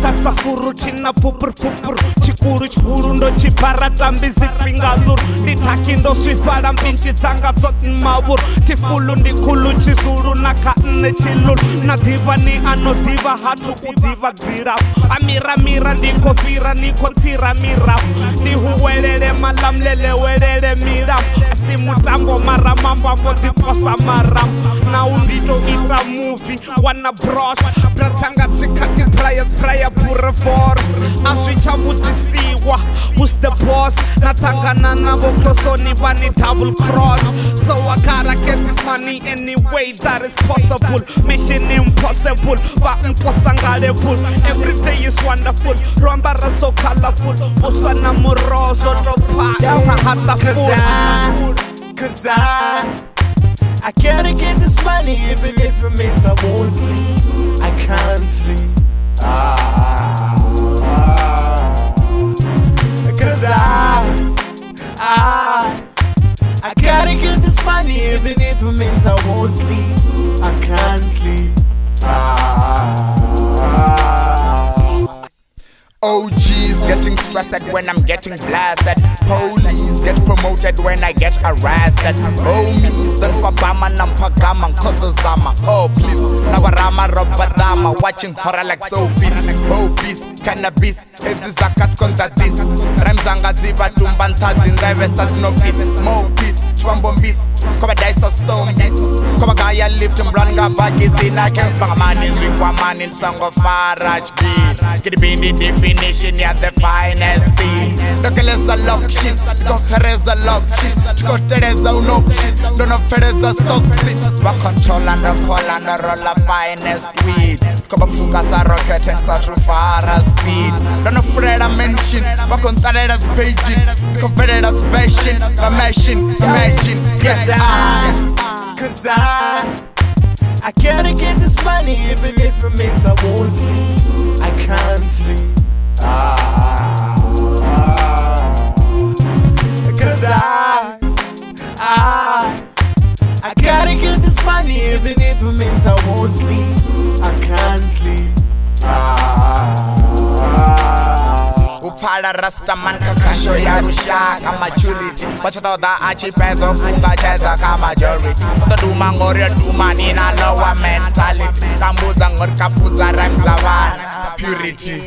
Tatsa furuti na pupur chikuru chikuru ndo chipara tambizi pingalur Ditaki ndo swipara mbinchi tanga totin mawur Tifulu ndikulu chizuru na kaane chilul Na diva ni ano diva hatu udiva dzirap Amira ndiko pira niko tira mirap Ndihuwelele malamlele welele mirap Asimutambo mara mambambo diposa maram Na undito ita movie wana bros Pratanga tikati prayer pure force Aswichabudzisiwa who's the boss Natangana navo krosoni vani double cross So I gotta get this money any way that is possible Mission impossible but impossible Every day is wonderful Rwambara so colorful Usana murozo dropa Hata full Cause I gotta get this money even if it means I won't sleep. I can't sleep. Cause I gotta get this money even if it means I won't sleep. I can't sleep. OGs getting stressed when I'm getting blasted. Police get promoted when I get arrested. Homies don't pabama nampagama kodozama. Oh please, nawarama robadama. Watching horror like soapies. Hopies, cannabis, ezizakas konta this. Ramzanga ziba tumbantazi ndaive sas no peace. More peace, chwambombis. Koba dice stone bis. Koba gaya lift him run ga baggies in. I can't bang a man in drink one man in song of Farage beat. Gidi be the definition, yeah, the finest scene. The killers are lock shit, the conquerors are lock shit, the cotters are no shit, don't know feathers are stock shit. Back control and the pull and the roll of finest weed. Cover focus a rocket and such a far speed. Don't afraid I mention, back on Tadera's paging, competitors passion, a machine, imagine. Yes, cause I gotta get this money even if it means I won't sleep. I can't sleep. Cause I gotta get this money even if it means I won't sleep. I can't sleep. Upala rasta man kakasho ya rushaka maturity Wachata da achipezo funga cheza ka majority Toto duma ngoria duma nina lower mentality Kambuza ngor kapuza rhymes avana Purity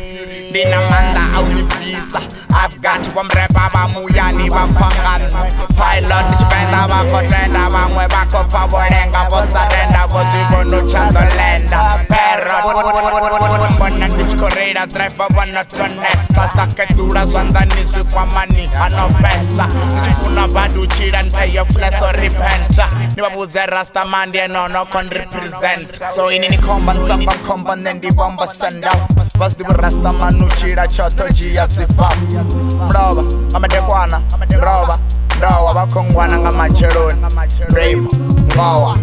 Dina manda au ni visa I've got wamrepa ba muyani ba fangan Pilot nichipenda ba kotenda ba mwe ba kofa borenga Bosarenda bosibo no chando lenda Perro Mbona nichikoreda drive wana toneta Sake tura zwanda nisi kwa mani anopenta Nichifuna badu chida npeyo flex or repenta Niwabuze rasta mandi no con represent So ini ni komban samba komban nendi bomba send out First dibu rasta manu chida choto jia zifa Mroba, amadekwana, mroba Mroba bakongwana nga macheroni Brave, ngowa